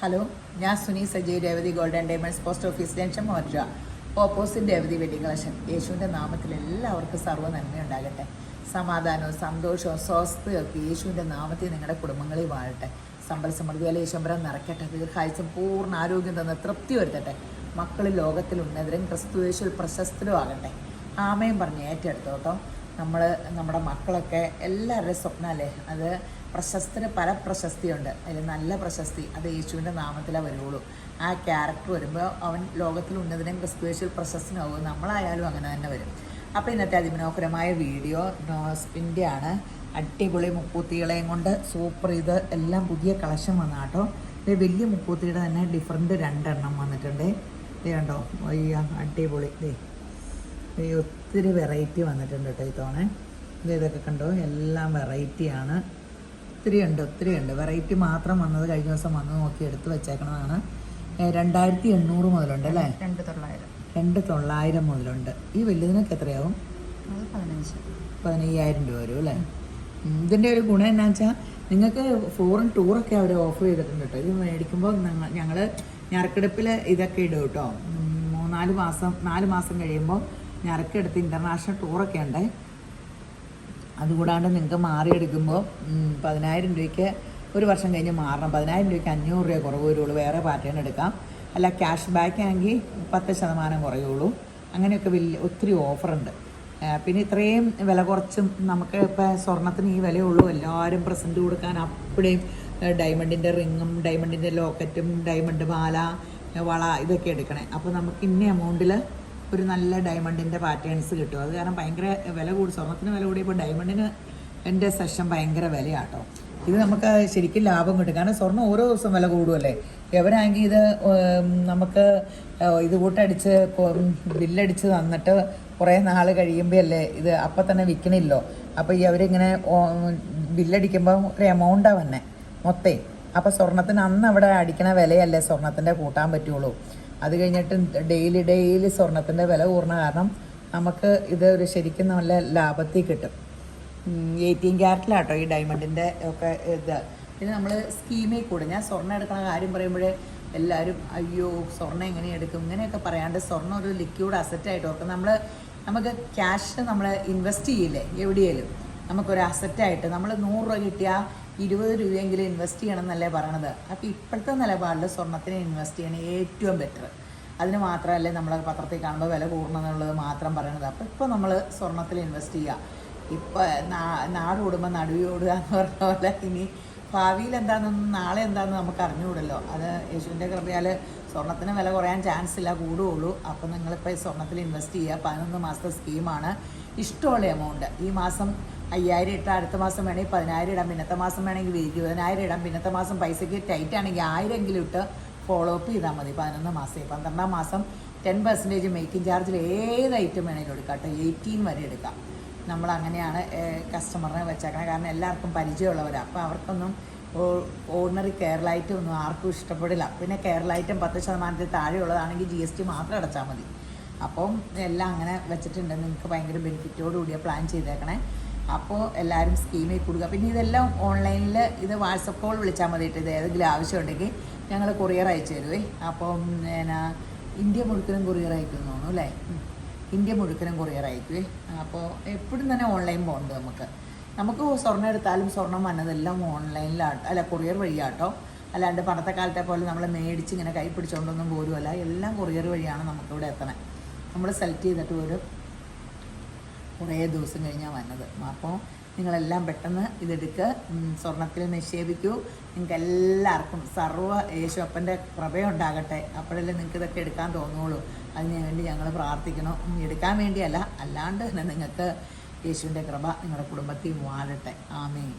Hello, ഞാൻ Suni Sajay Revathi golden diamonds post office junction മോർജ opposite Revathi wedding collection. യേശുവിൻ്റെ നാമത്തിൽ എല്ലാവർക്കും സർവ്വ നന്മയുണ്ടാകട്ടെ. സമാധാനവും സന്തോഷവും സ്വസ്ഥയൊക്കെ യേശുവിൻ്റെ നാമത്തിൽ നിങ്ങളുടെ കുടുംബങ്ങളിൽ വാഴട്ടെ. സമ്പൽ സമൃദ്ധിയാൽ യേശുമ്പരം നിറയ്ക്കട്ടെ. ദീർഘായുസും പൂർണ്ണ ആരോഗ്യം തന്ന് തൃപ്തി വരുത്തട്ടെ. മക്കൾ ലോകത്തിൽ ഉന്നതരും ക്രിസ്തുയേശുവിൽ പ്രശസ്തരും ആകട്ടെ. ആമയും പറഞ്ഞ് ഏറ്റെടുത്തോട്ടോ. നമ്മുടെ മക്കളൊക്കെ എല്ലാവരുടെയും സ്വപ്നമല്ലേ, അത് പ്രശസ്തിന് പല പ്രശസ്തിയുണ്ട്. അതിൽ നല്ല പ്രശസ്തി അത് യേശുവിൻ്റെ നാമത്തിലേ വരുള്ളൂ. ആ ക്യാരക്ടർ വരുമ്പോൾ അവൻ ലോകത്തിൽ ഉന്നതനും ക്രിസ്തുയേശുവിൽ പ്രശസ്തനാവും. നമ്മളായാലും അങ്ങനെ തന്നെ വരും. അപ്പോൾ ഇന്നത്തെ അതിമനോഹരമായ വീഡിയോ നോസ്പിൻ്റെ ആണ്. അടിപൊളി മുക്കൂത്തികളെയും കൊണ്ട് സൂപ്പർ. ഇത് എല്ലാം പുതിയ കളക്ഷൻ വന്ന കേട്ടോ. ഇത് വലിയ മുക്കൂത്തിയുടെ തന്നെ ഡിഫറൻറ്റ് 2 എണ്ണം വന്നിട്ടുണ്ട്. ഇത് കണ്ടോ, അടിപൊളി. ഒത്തിരി വെറൈറ്റി വന്നിട്ടുണ്ട് കേട്ടോ ഈ തവണ. ഇതൊക്കെ കണ്ടോ, എല്ലാം വെറൈറ്റിയാണ്. ഒത്തിരി ഉണ്ട്. വെറൈറ്റി മാത്രം വന്നത് കഴിഞ്ഞ ദിവസം വന്ന് നോക്കി എടുത്ത് വെച്ചേക്കണതാണ്. 2800 മുതലുണ്ട് അല്ലേ? 2900 മുതലുണ്ട്. ഈ വലുതിനൊക്കെ എത്രയാവും? 15,000 രൂപ വരും അല്ലേ? ഇതിൻ്റെ ഒരു ഗുണം എന്നാ വെച്ചാൽ നിങ്ങൾക്ക് ഫോറിൻ ടൂറൊക്കെ അവർ ഓഫർ ചെയ്തിട്ടുണ്ട് കേട്ടോ. ഇത് മേടിക്കുമ്പോൾ ഞങ്ങൾ ഞറക്കെടുപ്പിൽ ഇതൊക്കെ ഇടും കേട്ടോ. 4 മാസം കഴിയുമ്പോൾ ഞറക്കെടുത്ത് ഇൻ്റർനാഷണൽ ടൂറൊക്കെ ഉണ്ട്. അതുകൂടാണ്ട് നിങ്ങൾക്ക് മാറിയെടുക്കുമ്പോൾ 10,000 രൂപയ്ക്ക് ഒരു വർഷം കഴിഞ്ഞ് മാറണം. 10,000 രൂപയ്ക്ക് 500 രൂപ കുറവ് വരുള്ളൂ. വേറെ പാറ്റേൺ എടുക്കാം. അല്ല, ക്യാഷ് ബാക്ക് ആണെങ്കിൽ 10% കുറയുള്ളൂ. അങ്ങനെയൊക്കെ ഒത്തിരി ഓഫറുണ്ട്. പിന്നെ ഇത്രയും വില കുറച്ചും നമുക്ക് ഇപ്പോൾ സ്വർണത്തിന് ഈ വിലയുള്ളൂ. എല്ലാവരും പ്രസൻറ്റ് കൊടുക്കാൻ അപ്പോഴേയും ഡയമണ്ടിൻ്റെ റിങ്ങും ഡയമണ്ടിൻ്റെ ലോക്കറ്റും ഡയമണ്ട് മാല വള ഇതൊക്കെ എടുക്കണേ. അപ്പോൾ നമുക്ക് ഇന്ന എമൗണ്ടിൽ ഒരു നല്ല ഡയമണ്ടിൻ്റെ പാറ്റേൺസ് കിട്ടും. അത് കാരണം ഭയങ്കര വില കൂടി, സ്വർണ്ണത്തിന് വില കൂടിയപ്പോൾ ഡയമണ്ടിന് എൻ്റെ സെഷൻ ഭയങ്കര വിലയാട്ടോ. ഇത് നമുക്ക് ശരിക്കും ലാഭം കിട്ടും. കാരണം സ്വർണ്ണം ഓരോ ദിവസം വില കൂടുമല്ലേ. എവരാണെങ്കിൽ ഇത് നമുക്ക് ഇത് കൂട്ടടിച്ച് ബില്ലടിച്ച് തന്നിട്ട് കുറേ നാൾ കഴിയുമ്പോൾ അല്ലേ ഇത് അപ്പം തന്നെ വിൽക്കണില്ലോ. അപ്പോൾ ഈ അവരിങ്ങനെ ബില്ലടിക്കുമ്പോൾ ഒരു എമൗണ്ടാണ് തന്നെ മൊത്തേ. അപ്പോൾ സ്വർണ്ണത്തിന് അന്ന് അവിടെ അടിക്കണ വിലയല്ലേ സ്വർണ്ണത്തിൻ്റെ കൂട്ടാൻ പറ്റുള്ളൂ. അത് കഴിഞ്ഞിട്ട് ഡെയിലി സ്വർണത്തിൻ്റെ വില കൂടണ കാരണം നമുക്ക് ഇത് ഒരു ശരിക്കും നല്ല ലാഭത്തിൽ കിട്ടും. 18 ക്യാരറ്റിലാട്ടോ ഈ ഡയമണ്ടിൻ്റെ ഒക്കെ ഇത്. പിന്നെ നമ്മൾ സ്കീമിൽ കൂടെ ഞാൻ സ്വർണ്ണം എടുക്കണ കാര്യം പറയുമ്പോഴേ എല്ലാവരും അയ്യോ സ്വർണ്ണം എങ്ങനെ എടുക്കും ഇങ്ങനെയൊക്കെ പറയാണ്ട് സ്വർണ്ണം ഒരു ലിക്വിഡ് അസറ്റായിട്ട് ഓർക്കും. നമുക്ക് ക്യാഷ് നമ്മൾ ഇൻവെസ്റ്റ് ചെയ്യില്ലേ എവിടെയെങ്കിലും, നമുക്കൊരു അസറ്റായിട്ട് നമ്മൾ 100 രൂപ കിട്ടിയാൽ 20 രൂപയെങ്കിലും ഇൻവെസ്റ്റ് ചെയ്യണം എന്നല്ലേ പറയണത്. അപ്പോൾ ഇപ്പോഴത്തെ നിലപാടിൽ സ്വർണ്ണത്തിന് ഇൻവെസ്റ്റ് ചെയ്യണം ഏറ്റവും ബെറ്റർ. അതിന് മാത്രമല്ലേ നമ്മൾ പത്രത്തിൽ കാണുമ്പോൾ വില കൂടണമെന്നുള്ളത് മാത്രം പറയണത്. അപ്പോൾ ഇപ്പോൾ നമ്മൾ സ്വർണ്ണത്തിൽ ഇൻവെസ്റ്റ് ചെയ്യുക. ഇപ്പോൾ നാട് ഓടുമ്പോൾ നടുവി ഓടുക എന്ന് പറഞ്ഞ പോലെ ഇനി ഭാവിയിൽ എന്താണെന്നൊന്നും നാളെ എന്താണെന്ന് നമുക്ക് അറിഞ്ഞുകൂടല്ലോ. അത് യേശുവിൻ്റെ കൃപയാൽ സ്വർണ്ണത്തിന് വില കുറയാൻ ചാൻസ് ഇല്ല, കൂടുകയുള്ളൂ. അപ്പോൾ നിങ്ങളിപ്പോൾ ഈ സ്വർണ്ണത്തിൽ ഇൻവെസ്റ്റ് ചെയ്യുക. 11 മാസത്തെ സ്കീമാണ്. ഇഷ്ടമുള്ള എമൗണ്ട് ഈ മാസം 5,000 ഇട്ടാൽ അടുത്ത മാസം വേണമെങ്കിൽ 10,000 ഇടാം. പിന്നത്തെ മാസം വേണമെങ്കിൽ 20,000 ഇടാം. പിന്നത്തെ മാസം പൈസയ്ക്ക് ടൈറ്റ് ആണെങ്കിൽ 1,000 എങ്കിലും ഇട്ട് ഫോളോ അപ്പ് ചെയ്താൽ മതി. 11 മാസം 12-ാം മാസം 10% മേക്കിംഗ് ചാർജിൽ ഏത് ഐറ്റം വേണമെങ്കിലും എടുക്കാം കേട്ടോ. 18 വരെ എടുക്കാം. നമ്മളങ്ങനെയാണ് കസ്റ്റമറിനെ വെച്ചേക്കണം. കാരണം എല്ലാവർക്കും പരിചയമുള്ളവരാണ്. അപ്പോൾ അവർക്കൊന്നും ഓർഡിനറി കേരള ഐറ്റം ഒന്നും ആർക്കും ഇഷ്ടപ്പെടില്ല. പിന്നെ കേരള ഐറ്റം 10% താഴെയുള്ളതാണെങ്കിൽ GST മാത്രം അടച്ചാൽ മതി. അപ്പം എല്ലാം അങ്ങനെ വെച്ചിട്ടുണ്ട്. നിങ്ങൾക്ക് ഭയങ്കര ബെനിഫിറ്റോടുകൂടിയ പ്ലാൻ ചെയ്തേക്കണേ. അപ്പോൾ എല്ലാവരും സ്കീമിൽ കൊടുക്കുക. പിന്നെ ഇതെല്ലാം ഓൺലൈനിൽ ഇത് വാട്സപ്പ് കോൾ വിളിച്ചാൽ മതിയിട്ട്. ഇത് ഏതെങ്കിലും ആവശ്യമുണ്ടെങ്കിൽ ഞങ്ങൾ കൊറിയർ അയച്ചു തരുവേ. അപ്പം ഇന്ത്യ മുഴുക്കനും കൊറിയർ അയക്കുമെന്ന് തോന്നുന്നു അല്ലേ? ഇന്ത്യ മുഴുക്കനും കൊറിയർ അയക്കുവേ. അപ്പോൾ എപ്പോഴും തന്നെ ഓൺലൈൻ പോകുന്നുണ്ട്. നമുക്ക് സ്വർണ്ണം എടുത്താലും സ്വർണ്ണം വന്നതെല്ലാം ഓൺലൈനിലാണ്, അല്ല കൊറിയർ വഴിയാട്ടോ. അല്ലാണ്ട് പണ്ടത്തെ കാലത്തെ പോലെ നമ്മൾ മേടിച്ച് ഇങ്ങനെ കൈ പിടിച്ചുകൊണ്ടൊന്നും പോരുമല്ല. എല്ലാം കൊറിയർ വഴിയാണ് നമുക്കിവിടെ എത്തണേ. നമ്മൾ സെലക്ട് ചെയ്തിട്ട് ഒരു കുറേ ദിവസം കഴിഞ്ഞാൽ വന്നത്. അപ്പോൾ നിങ്ങളെല്ലാം പെട്ടെന്ന് ഇതെടുക്കുക. സ്വർണ്ണത്തിൽ നിക്ഷേപിക്കൂ. നിങ്ങൾക്ക് എല്ലാവർക്കും സർവ്വ യേശുപ്പൻ്റെ കൃപയുണ്ടാകട്ടെ. അപ്പോഴല്ലേ നിങ്ങൾക്ക് ഇതൊക്കെ എടുക്കാൻ തോന്നുള്ളൂ. അതിന് വേണ്ടി ഞങ്ങൾ പ്രാർത്ഥിക്കണം. എടുക്കാൻ വേണ്ടിയല്ല, അല്ലാണ്ട് തന്നെ നിങ്ങൾക്ക് യേശുവിൻ്റെ കൃപ നിങ്ങളുടെ കുടുംബത്തിൽ വാഴട്ടെ. ആമേൻ.